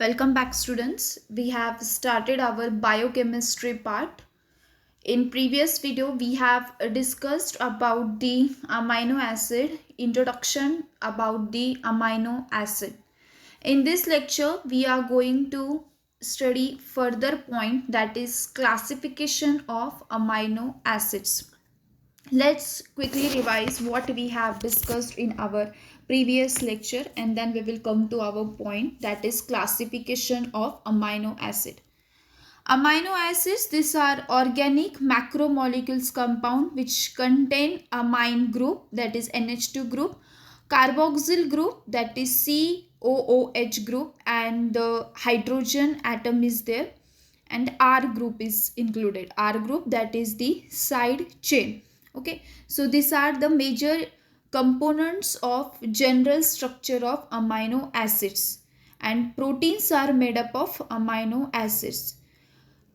Welcome back, students. We have started our biochemistry part. In previous video, we have discussed about the amino acid, introduction about the amino acid. In this lecture, we are going to study further point, that is classification of amino acids. Let's quickly revise what we have discussed in our previous lecture, and then we will come to our point, that is classification of amino acid. Amino acids, these are organic macromolecules compound which contain amine group, that is NH2 group, carboxyl group, that is COOH group, and the hydrogen atom is there, and R group is included. R group, that is the side chain. Okay, so these are the major components of general structure of amino acids, and proteins are made up of amino acids.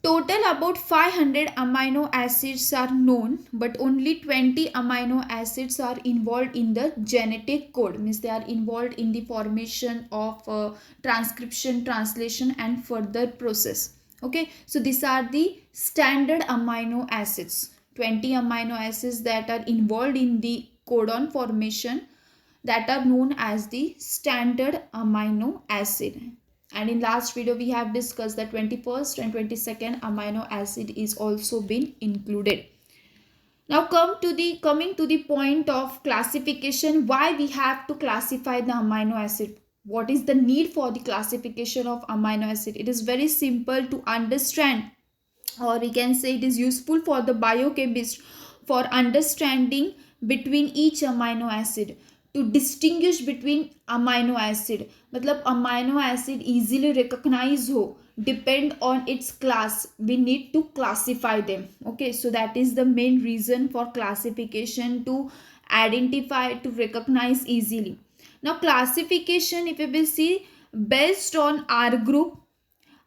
Total about 500 amino acids are known, but only 20 amino acids are involved in the genetic code, means they are involved in the formation of transcription, translation, and further process. Okay, so these are the standard amino acids. 20 amino acids that are involved in the codon formation, that are known as the standard amino acid. And in last video we have discussed that 21st and 22nd amino acid is also been included. Now coming to the point of classification, why we have to classify the amino acid. What is the need for the classification of amino acid? It is very simple to understand, or we can say it is useful for the biochemist for understanding between each amino acid, to distinguish between amino acid. मतलब amino acid easily recognize हो, depend on its class, we need to classify them. Okay, so that is the main reason for classification, to identify, to recognize easily. Now classification, if you will see, based on R group.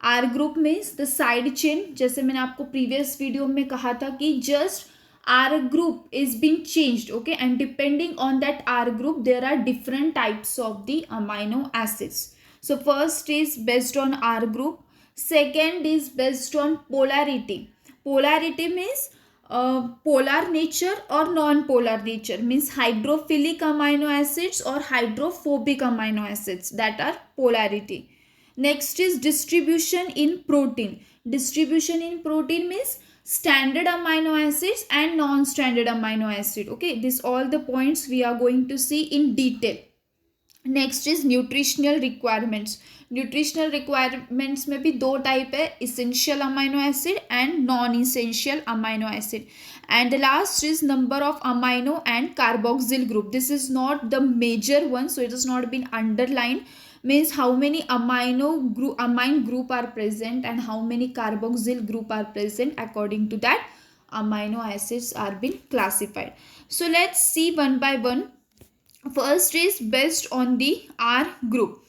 R group means the side chain, जैसे मैंने आपको previous video में कहा था कि just R group is being changed. Okay, and depending on that R group there are different types of the amino acids. So first is based on R group, second is based on polarity. Polarity means polar nature or non-polar nature, means hydrophilic amino acids or hydrophobic amino acids, that are polarity. Next is distribution in protein. Distribution in protein means standard amino acids and non-standard amino acid. Okay, this all the points we are going to see in detail. Next is nutritional requirements. Nutritional requirements में भी दो type है, essential amino acid and non essential amino acid. And the last is number of amino and carboxyl group. This is not the major one, so it has not been underlined. Means how many amine group are present and how many carboxyl group are present. According to that, amino acids are being classified. So let's see one by one. First is based on the R group.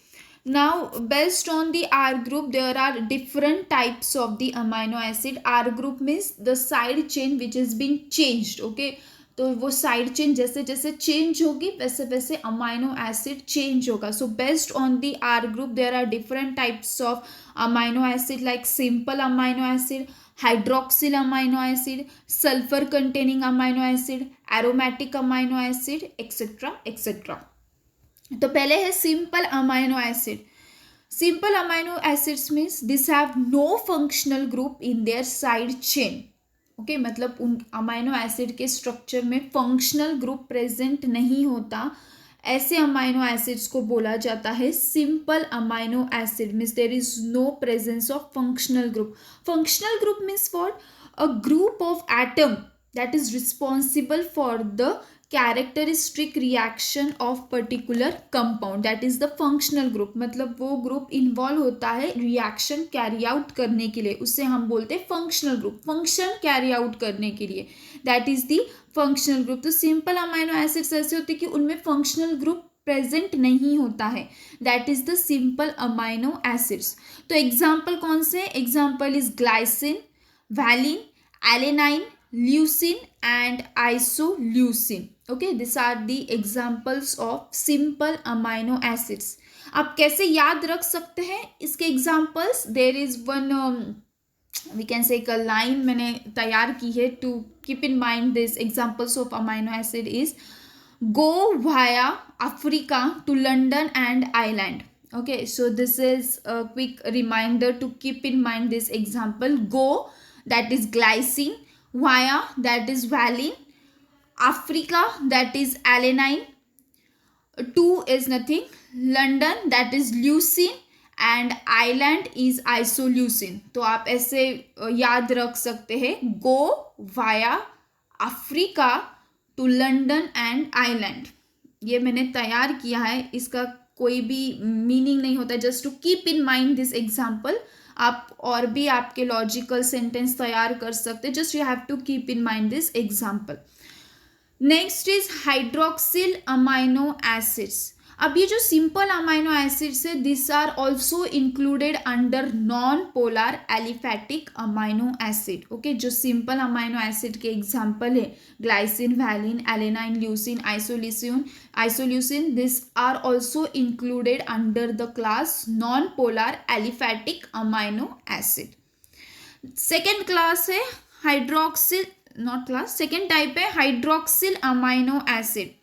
Now based on the R group, there are different types of the amino acid. R group means the side chain which has been changed. Okay, तो वो side chain जैसे जैसे change होगी वैसे वैसे amino acid change होगा. So based on the R group there are different types of amino acid, like simple amino acid, hydroxyl amino acid, sulphur containing amino acid, aromatic amino acid, etcetera etcetera. तो पहले है simple amino acid. Simple amino acids means this have no functional group in their side chain. Okay, मतलब उन amino acid के structure में functional group present नहीं होता. ऐसे अमाइनो एसिड्स को बोला जाता है simple amino acid. Means there is no presence of functional group. Functional group means what? A group of atom that is responsible for the characteristic reaction of particular compound, that is the functional group. मतलब वो group involve होता है reaction carry out करने के लिए, उससे हम बोलते हैं functional group. Function carry out करने के लिए, that is the functional group. तो सिंपल अमाइनो एसिड्स ऐसे होते हैं कि उनमें फंक्शनल ग्रुप प्रेजेंट नहीं होता है, that is the simple amino acids. तो एग्जाम्पल कौन से? Example is glycine, valine, alanine, leucine and isoleucine. Okay, these are the examples of simple amino acids. आप कैसे याद रख सकते हैं इसके examples? There is one we can say एक लाइन मैंने तैयार की है to keep in mind this examples of amino acid is go via Africa to London and Ireland. Okay, so this is a quick reminder to keep in mind this example. Go, that is glycine, via, that is valine, Africa, that is alanine, two is nothing, London, that is leucine, and island is isoleucine. तो आप ऐसे याद रख सकते हैं, go via Africa to London and island. ये मैंने तैयार किया है, इसका कोई भी मीनिंग नहीं होता, just to keep in mind this example. आप और भी आपके लॉजिकल सेंटेंस तैयार कर सकते हैं, just you have to keep in mind this example. Next is hydroxyl amino acids. अब ये जो सिंपल अमाइनो एसिड्स है, this are also included under non polar aliphatic amino acid. Okay, जो सिंपल अमाइनो एसिड के example है glycine, valine, alanine, leucine, isoleucine, this are also included under the class non polar aliphatic amino acid. Second class है hydroxyl, not class, second type है hydroxyl amino acid.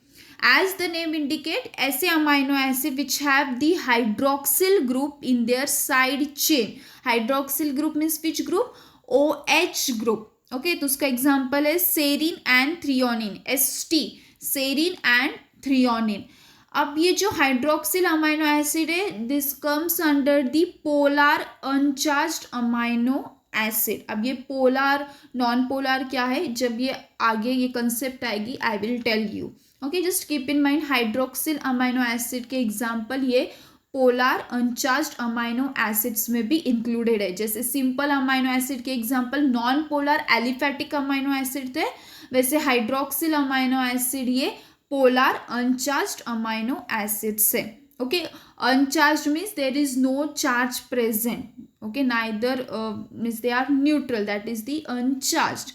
As the name indicate, ऐसे amino acid which have the hydroxyl group in their side chain. Hydroxyl group means which group? OH group. Okay, तो उसका example है serine and threonine, ST, serine and threonine. अब ये जो hydroxyl amino acid है, this comes under the polar uncharged amino acid. अब ये polar non polar क्या है, जब ये आगे ये कंसेप्ट आएगी I will tell you. Okay, just keep in mind hydroxyl amino acid के एग्जाम्पल ये पोलर अनचार्ज्ड अमाइनो एसिड्स में भी इंक्लूडेड है. जैसे सिंपल अमाइनो एसिड के example non polar aliphatic amino acid थे, वैसे हाइड्रोक्सिल अमाइनो एसिड ये पोलर अनचार्ज्ड अमाइनो एसिड्स है. Okay, uncharged means there is no charge present. Okay, neither means they are neutral, that is the uncharged.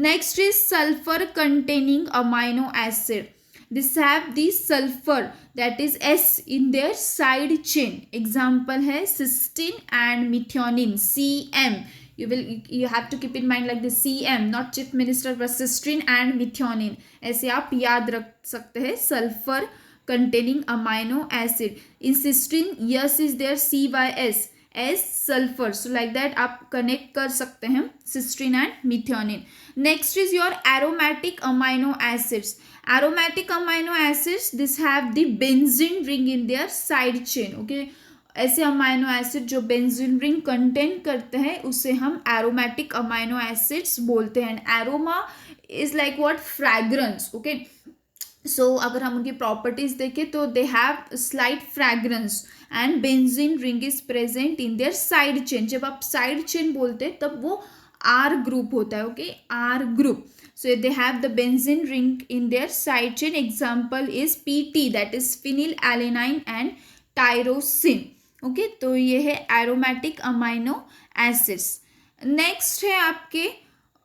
Next is sulphur containing amino acid. This have the sulfur, that is S, in their side chain. Example है cysteine and methionine, CM. You have to keep in mind like the CM, not chief minister, but cysteine and methionine. ऐसे आप याद रख सकते हैं. sulfur containing amino acid. In cysteine, yes is there, CYS, as sulfur. So like that आप connect कर सकते हैं cysteine and methionine. Next is your aromatic amino acids. Aromatic amino acids, this have the benzene ring in their side chain. Okay, ऐसे amino acid जो benzene ring contain करते हैं उसे हम एरोमेटिक अमाइनो एसिड्स बोलते हैं. Aroma is like what, fragrance. Okay, so अगर हम उनकी प्रॉपर्टीज देखें तो they have slight fragrance and benzene ring is present in their side chain. जब आप साइड चेन बोलते हैं तब वो R ग्रुप होता है. Okay, R group. So they have the benzene ring in their side chain. Example is PT, that is phenylalanine and tyrosine. Okay, तो ये है aromatic amino acids. Next है आपके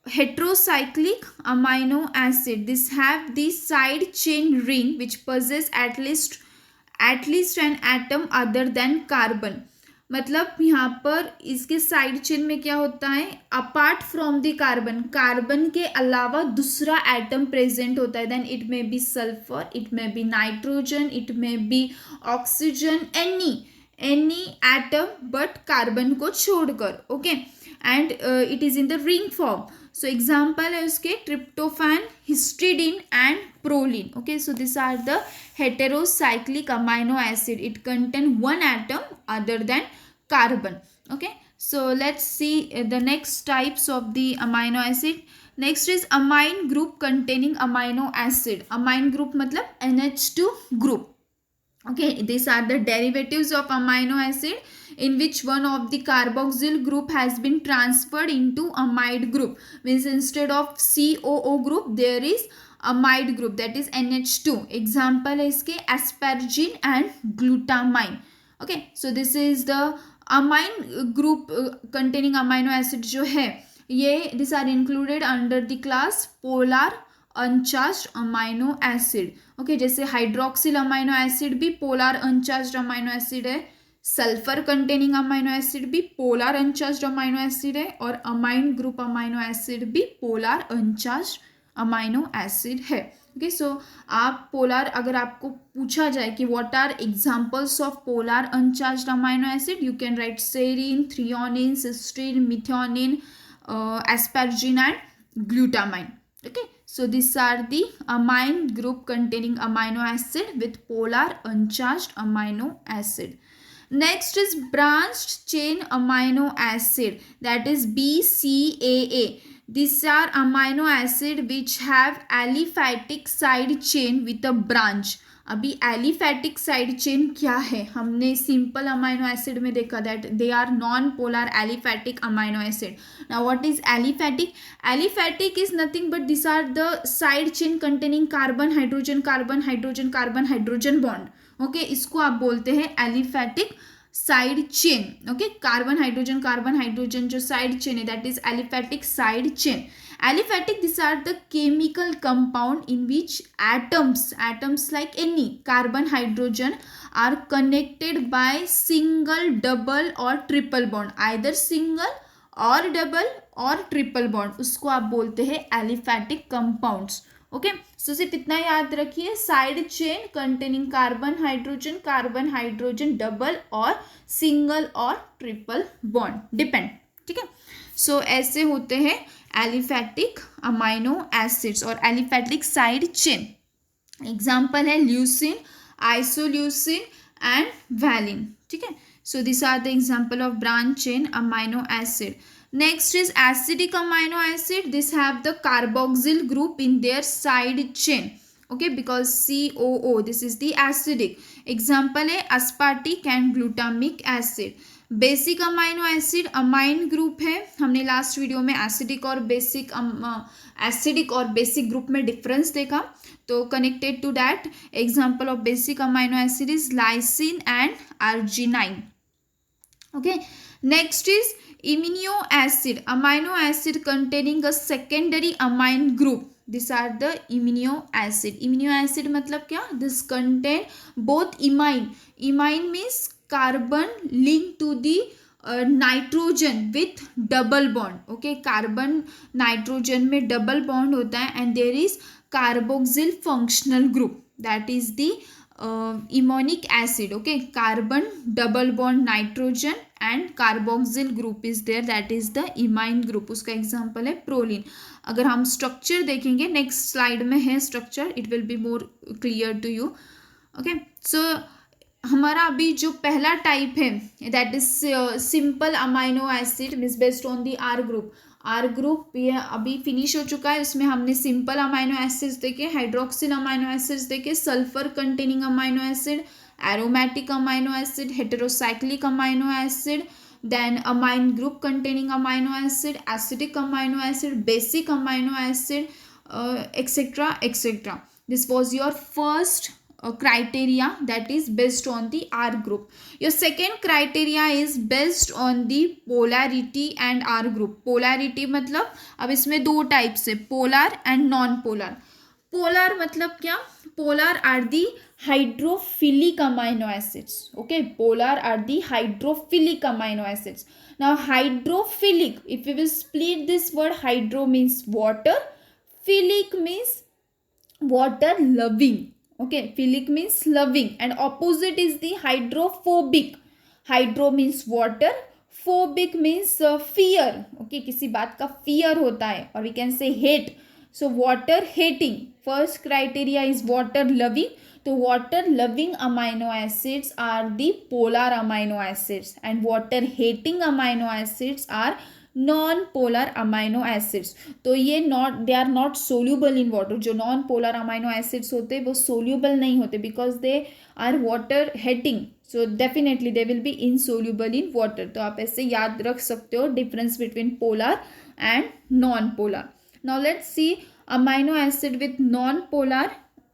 heterocyclic amino acid. This have the side chain ring which possess at least an atom other than carbon. मतलब यहाँ पर इसके side chain में क्या होता है, apart from the carbon, carbon के अलावा दूसरा एटम प्रेजेंट होता है. Then it may be sulphur, it may be nitrogen, it may be oxygen, any atom but carbon को छोड़कर. Okay, and it is in the ring form. So example है उसके tryptophan, histidine and proline. Okay, so this are the heterocyclic amino acid. It contain one atom other than carbon. Okay, so let's see the next types of the amino acid. Next is amine group containing amino acid. Amine group मतलब NH2 group. Okay, these are the derivatives of amino acid in which one of the carboxyl group has been transferred into amide group. Means instead of COO group there is amide group, that is NH2. Example है इसके asparagine and glutamine. Okay, so this is the amine group containing amino acid जो है ये, these are included under the class polar uncharged amino acid. Okay, जैसे hydroxyl amino acid भी polar uncharged amino acid है, sulphur containing amino acid भी polar uncharged amino acid है, और amine group amino acid भी पोलर अनचार्ज्ड अमाइनो एसिड है। Okay, so आप polar, अगर आपको पूछा जाए कि what are examples of polar uncharged amino acid, you can write serine, threonine, cysteine, methionine, asparagine and glutamine. Okay, so these are the amine group containing amino acid with polar uncharged amino acid. Next is branched chain amino acid, that is BCAA. These are amino acid which have aliphatic side chain with a branch. अभी aliphatic side chain क्या है, हमने simple amino acid में देखा that they are non polar aliphatic amino acid. Now what is aliphatic? Aliphatic is nothing but this are the side chain containing carbon hydrogen carbon hydrogen carbon hydrogen bond. Okay, इसको आप बोलते हैं aliphatic side chain. Okay, carbon hydrogen जो side chain है that is aliphatic side chain. Aliphatic, these are the chemical compound in which atoms like any carbon, hydrogen are connected by single, double or triple bond. Either single or double or triple bond, उसको आप बोलते हैं aliphatic compounds. Okay, सो सिर्फ इतना याद रखिए, side chain containing carbon hydrogen double और single और ट्रिपल बॉन्ड, डिपेंड. ठीक है, सो ऐसे होते हैं एलिफैटिक अमाइनो एसिड्स और एलिफैटिक साइड चेन. एग्जाम्पल है ल्यूसिन, आइसोल्यूसिन एंड वैलिन. ठीक है, so this are the example of branch chain amino acid. Next is acidic amino acid. This have the carboxyl group in their side chain. Okay, because COO, this is the acidic. Example है aspartic and glutamic acid. Basic amino acid amine group है. हमने last video में acidic और basic group में difference देखा, तो connected to that example of basic amino acid is lysine and arginine. Okay, next is imino acid, amino acid containing a secondary amine group. These are the imino acid. Imino acid मतलब क्या? This contain both imine. Imine means carbon linked to the nitrogen with double bond. Okay, carbon nitrogen में double bond होता है and there is carboxyl functional group, that is the imonic acid. Okay, carbon double bond nitrogen and carboxyl group is there, that is the imine group. उसका example है proline. अगर हम structure देखेंगे, next slide में है structure, it will be more clear to you. Okay, so हमारा अभी जो पहला टाइप है that is simple amino acid means based on the R group. R group ये अभी फिनिश हो चुका है. इसमें हमने सिंपल अमाइनो एसिड्स देखे, हाइड्रोक्सिल अमाइनो एसिड्स देखे, sulphur containing amino acid, aromatic amino acid, heterocyclic amino acid, then amine group containing amino acid, acidic amino acid, basic amino acid, etc. etc. This was your first criteria, that is based on the R group. Your second criteria is based on the polarity and R group. Polarity मतलब अब इसमें दो types है, polar and non-polar. Polar मतलब क्या? Polar are the hydrophilic amino acids. Okay, polar are the hydrophilic amino acids. Now hydrophilic, if we will split this word, hydro means water, philic means water loving. Okay, philic means loving and opposite is the hydrophobic. Hydro means water, phobic means fear. Okay, किसी बात का fear होता है, और we can say hate. So water hating. First criteria is water loving. So water loving amino acids are the polar amino acids and water hating amino acids are non polar amino acids. तो ये they are not soluble in water. जो non polar amino acids होते हैं वो soluble नहीं होते because they are water hating. So definitely they will be insoluble in water. तो आप ऐसे याद रख सकते हो difference between polar and non polar. Now let's see amino acid with non polar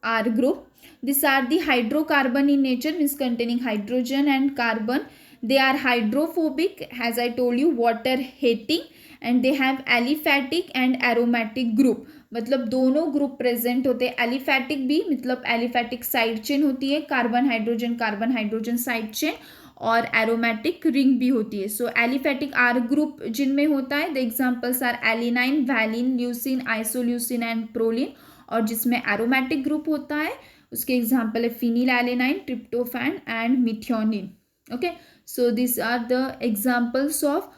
R group. These are the hydrocarbon in nature, means containing hydrogen and carbon. They are hydrophobic, as I told you, water hating, and they have aliphatic and aromatic group. मतलब दोनों group present होते हैं। Aliphatic भी मतलब aliphatic side chain होती है, carbon hydrogen side chain, और aromatic ring भी होती है। सो एलिफैटिक आर ग्रुप जिनमें होता है, the examples are alanine, valine, leucine, isoleucine and proline. और जिसमें एरोमेटिक ग्रुप होता है उसके एग्जांपल है phenyl alanine, tryptophan and methionine. Okay, so this are the examples of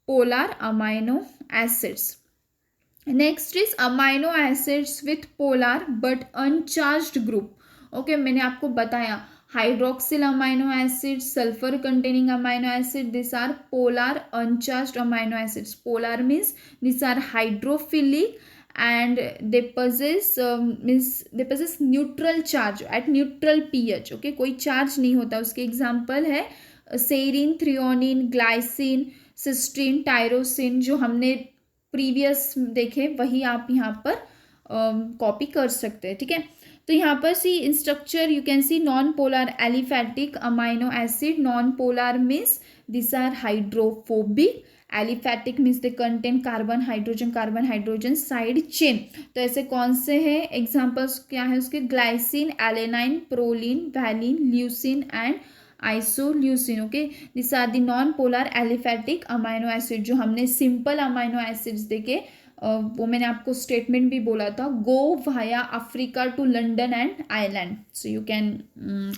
polar amino acids. Next is amino acids with polar but uncharged group. Okay, मैंने आपको बताया hydroxyl amino acid, sulphur containing amino acid, this are polar uncharged amino acids. Polar means this are hydrophilic and they possess neutral charge at neutral pH. okay, कोई charge नहीं होता। उसके example है serine, threonine, glycine, cysteine, tyrosine. जो हमने previous देखे वही आप यहाँ पर कॉपी कर सकते हैं। ठीक है, तो यहाँ पर see in structure you can see non polar aliphatic amino acid. Non polar means this are hydrophobic, aliphatic means they contain carbon hydrogen side chain. तो ऐसे कौन से हैं एग्जांपल्स क्या है उसके, glycine, alanine, proline, valine, leucine and isoleucine. Okay, this are the non polar aliphatic amino acid. जो हमने सिंपल अमाइनो एसिड्स देखे वो मैंने आपको स्टेटमेंट भी बोला था, go via Africa to London and Ireland. So you can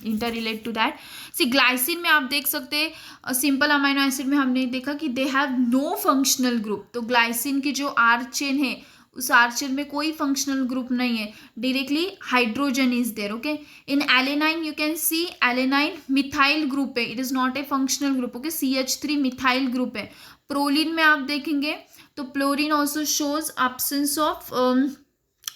interrelate to that. See glycine में आप देख सकते हैं सिंपल अमाइनो एसिड में हमने देखा कि they have no functional group. तो ग्लाइसिन की जो आर चेन है उस आर चेन में कोई फंक्शनल ग्रुप नहीं है, directly hydrogen is there. Okay, in alanine you can see alanine methyl group है, it is not a functional group. Okay, CH3 methyl group है। प्रोलिन में आप देखेंगे तो proline also shows absence of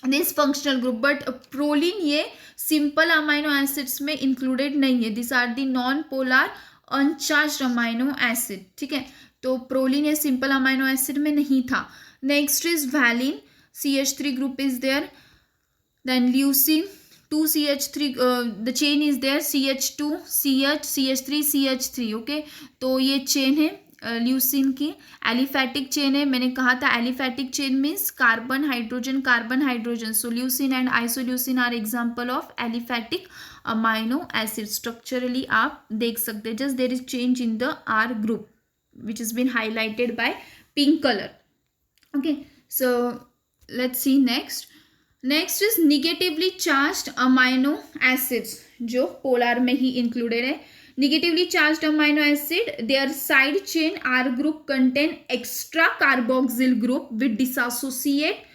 this functional group, but proline ये simple amino acids में included नहीं है। This are the non polar uncharged amino acid. ठीक है, तो प्रोलिन ये सिंपल अमाइनो एसिड में नहीं था। Next is valine, CH3 group is there. Then leucine, 2 CH3 the chain is there, CH2 CH CH3 CH3। Okay, तो ये chain है ल्यूसिन की, एलिफैटिक चेन है। मैंने कहा था aliphatic chain means carbon hydrogen. So leucine and isoleucine are example of aliphatic amino acid. Structurally आप देख सकते हैं, just there is change in the R group which is been highlighted by pink colour. Okay, so let's see next is negatively charged amino acids जो polar में ही included है। negatively charged amino acid, their side chain R group contain extra carboxyl group with dissociate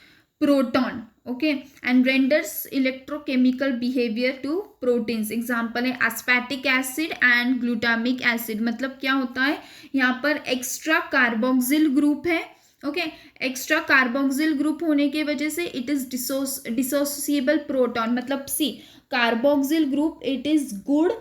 proton, okay, and renders electrochemical behavior to proteins। Example है aspartic acid and glutamic acid। मतलब क्या होता है यहाँ पर एक्स्ट्रा कार्बोक्सिल ग्रुप है। Okay, extra carboxyl group होने की वजह से इट इज डिसोसिएबल प्रोटॉन। मतलब see carboxyl group it is good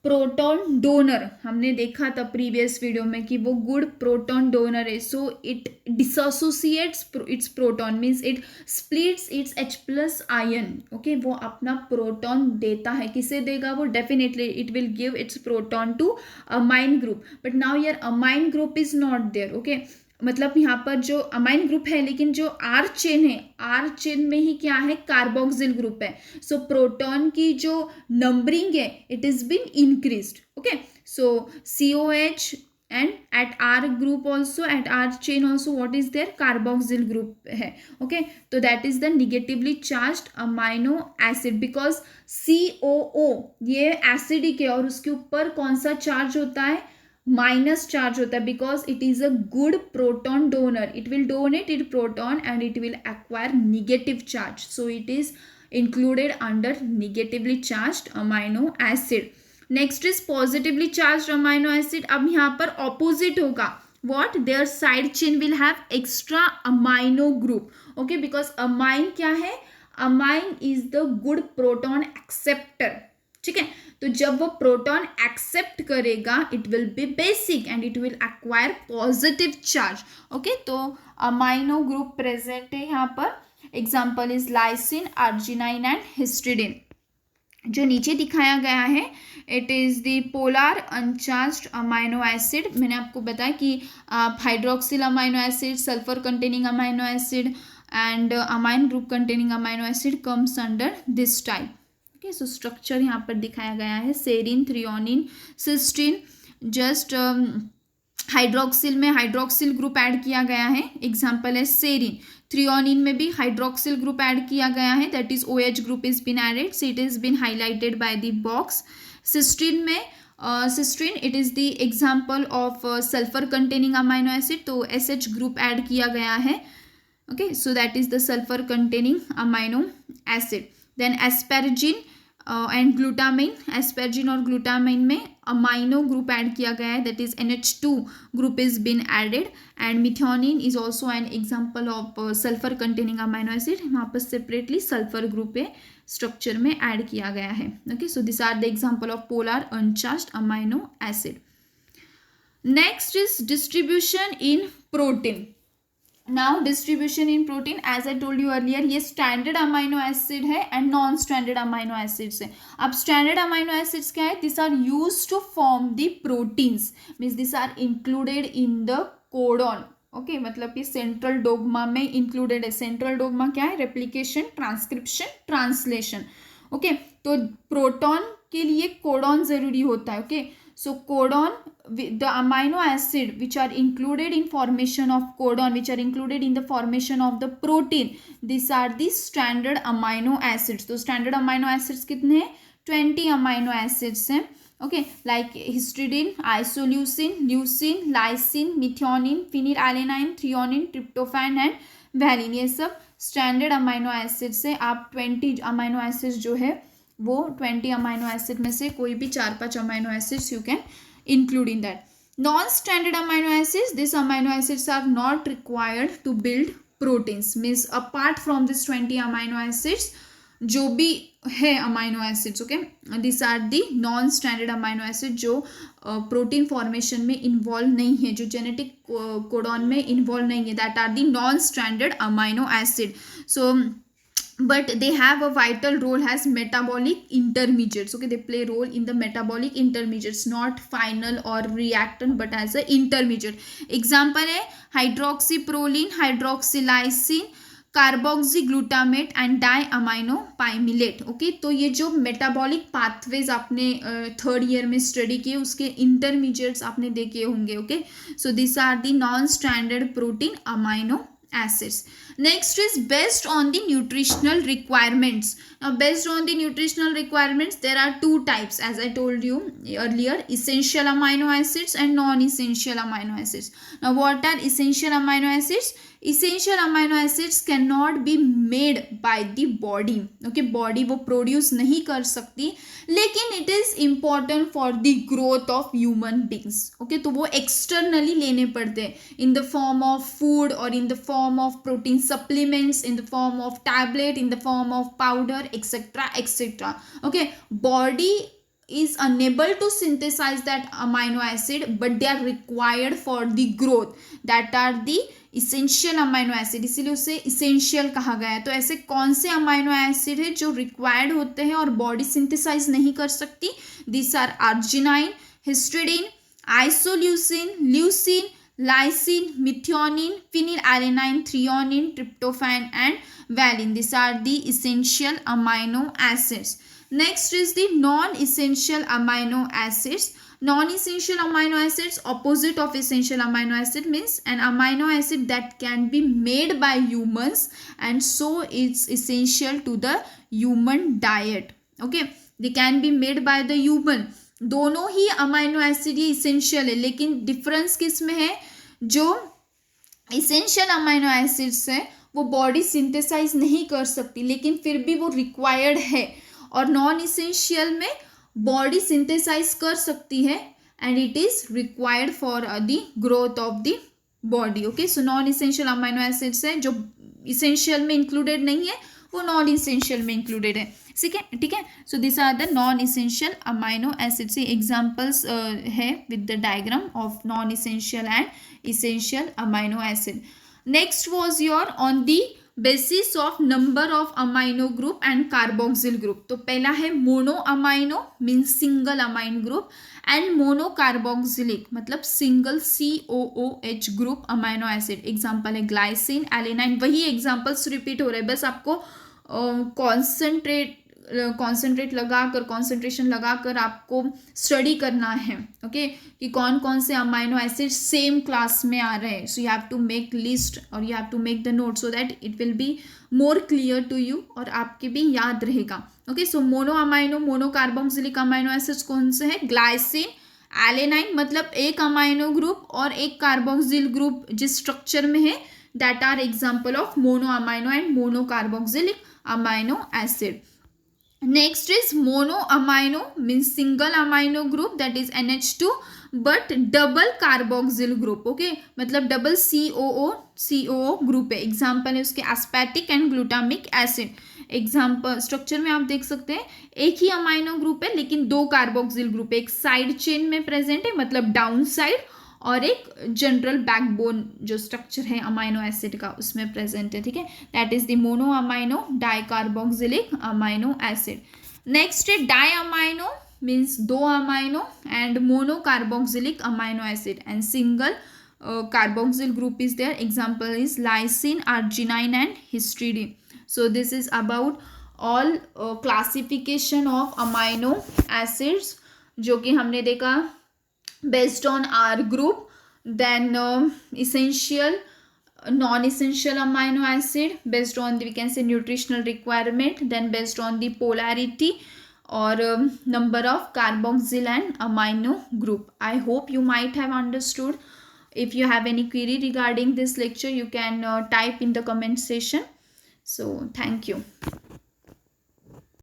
proton donor. हमने देखा था प्रीवियस वीडियो में कि वो गुड प्रोटॉन डोनर है। So it dissociates its proton means it splits its H+ ion. Okay, वो अपना प्रोटॉन देता है। किसे देगा वो, definitely it will give its proton to amine group. But now your amine group is not there. Okay, मतलब यहाँ पर जो अमाइन ग्रुप है लेकिन जो आर चेन है, आर चेन में ही क्या है, कार्बोक्सिल ग्रुप है। सो प्रोटॉन की जो नंबरिंग है it is been increased. Okay, so COH and at R group also, at R chain also what is there, carboxyl group है। ओके, तो that is the negatively charged amino acid because COO ये acidic है और उसके ऊपर कौन सा charge होता है, माइनस चार्ज होता है, because it is a good proton donor. It will donate it proton and it will acquire negative charge. So it is included under negatively charged amino acid. Next is positively charged amino acid. अब यहाँ पर opposite होगा, what their side chain will have extra amino group, okay, because amine क्या है, amine is the good proton acceptor। ठीक है, तो जब वो प्रोटॉन एक्सेप्ट करेगा it will be basic and it will acquire positive charge. Okay, तो amino group present है यहाँ पर। Example is lysine, arginine and histidine. जो नीचे दिखाया गया है it is the polar uncharged amino acid. मैंने आपको बताया कि hydroxyl amino acid, sulphur containing amino acid, and amine group containing amino acid comes under this type. Okay, so structure यहाँ पर दिखाया गया है. serine, threonine, cysteine. Just hydroxyl में हाइड्रोक्सिल ग्रुप ऐड किया गया है. एग्जाम्पल है सेरिन. थ्रियोनिन में भी हाइड्रोक्सिल ग्रुप ऐड किया गया है, that is OH group is been added, so it is been highlighted by the box. Cysteine में cysteine it is the example of sulphur containing amino acid, तो SH group add किया गया है. Okay, so that is the sulphur containing amino acid. Then asparagine and glutamine. Asparagine और glutamine में amino group add किया गया है, that is NH2 group is been added. And methionine is also an example of sulphur containing amino acid. वहाँ पर separately sulphur group पे structure में add किया गया है. Okay, so this are the example of polar uncharged amino acid. Next is distribution in protein. Now distribution in protein, as I told you earlier, ये standard amino acid है and non standard amino acids है. अब standard amino acids क्या है? This are used to form the proteins, means this are included in the codon. Okay, मतलब कि central dogma में included है. सेंट्रल डोग्मा क्या है? Replication, transcription, translation. ओके, तो प्रोटॉन के लिए कोडॉन जरूरी होता है. Okay, so codon, the amino acid which are included in formation of codon, which are included in the formation of the protein, these are the standard amino acids. तो standard amino acids कितने हैं? 20 amino acids हैं. okay, like histidine, isoleucine, leucine, lysine, methionine, phenylalanine, threonine, tryptophan and valine, ये सब standard amino acids है. आप 20 amino acids जो है वो 20 अमाइनो एसिड में से कोई भी 4-5 amino acids you can include in that. Non standard amino acids, this amino acids are not required to build proteins, means apart from this 20 amino acids जो भी है amino acids. Okay, this are the non standard amino acid जो protein formation में involve नहीं है, जो genetic codon में involve नहीं है, that are the non standard amino acid. So but they have a vital role as metabolic intermediates. okay, they play role in the metabolic intermediates, not final or reactant but as a intermediate. example है hydroxyproline, hydroxylysine, carboxyglutamate and diamino pimelate. Okay, तो ये जो metabolic pathways आपने third year में study किए उसके intermediates आपने देखे होंगे. Okay, so this are the non standard protein amino acids. Next is based on the nutritional requirements. Now based on the nutritional requirements there are two types, as I told you earlier, essential amino acids and non-essential amino acids. Now what are essential amino acids? Essential amino acids cannot be made by the body. okay, body वो produce नहीं कर सकती, लेकिन it is important for the growth of human beings. okay, तो वो externally लेने पड़ते हैं in the form of food or in the form of protein supplements, in the form of tablet, in the form of powder, etc etc. okay, body is unable to synthesize that amino acid but they are required for the growth, that are the essential amino acid, इसीलिए उसे essential कहा गया है. तो ऐसे कौन से amino acid है जो रिक्वायर्ड होते हैं और बॉडी सिंथेसाइज नहीं कर सकती? This are arginine, histidine, isoleucine, leucine, lysine, methionine, phenylalanine, threonine, tryptophan and valine. This are the essential amino acids. Next is the non-essential amino acids. Non-essential amino acids, opposite of essential amino acid, means an amino acid that can be made by humans and so it's essential to the human diet. okay, they can be made by the human. दोनों ही amino acid ये essential है, लेकिन difference किस में है? जो essential amino acids है वो बॉडी सिंथेसाइज नहीं कर सकती, लेकिन फिर भी वो रिक्वायर्ड है. और नॉन इसेंशियल में बॉडी सिंथेसाइज कर सकती है and it is required for the growth of the body. Okay, so non essential amino acids है जो इसेंशियल में इंक्लूडेड नहीं है, वो नॉन इसेंशियल में इंक्लूडेड है. ठीक है. So this are the non essential amino acids. Examples है with the diagram of non essential and essential amino acid. Next was your on the basis of number of amino group and carboxyl group. तो पहला है mono amino means single amine group and mono carboxylic मतलब single COOH group amino acid. Example है glycine, alanine. वही examples repeat हो रहे हैं, बस आपको कॉन्सेंट्रेशन लगाकर आपको स्टडी करना है। ओके कि कौन कौन से अमाइनो एसिड सेम क्लास में आ रहे हैं। So you have to make list और you have to make the note so that it will be more clear to you और आपके भी याद रहेगा। Okay so mono amino, mono carboxylic amino acids कौन से हैं? ग्लाइसिन, एलेनाइन मतलब एक अमाइनो ग्रुप और एक कार्बोक्सिल ग्रुप जिस स्ट्रक्चर में है, that are example of mono amino and mono carboxylic amino acid. Next is mono amino means single amino group that is NH2 but double carboxyl group। Okay मतलब double COO group है। Example है उसके aspartic and glutamic acid. Example structure में आप देख सकते हैं एक ही अमाइनो ग्रुप है लेकिन दो कार्बोक्सिल ग्रुप है। एक साइड चेन में प्रेजेंट है मतलब डाउन साइड, और एक जनरल बैकबोन जो स्ट्रक्चर है अमाइनो एसिड का उसमें प्रेजेंट है। ठीक है, that is the mono amino dicarboxylic amino acid. Next है डाई अमाइनो मीन्स दो amino and mono carboxylic amino acid and single carboxyl group is there. Example is lysine, arginine and histidine. So this is about all classification of amino acids जो कि हमने देखा based on R group, then essential, non-essential amino acid based on the, we can say, nutritional requirement, then based on the polarity or number of carboxyl and amino group. I hope you might have understood. If you have any query regarding this lecture, you can type in the comment section. So thank you.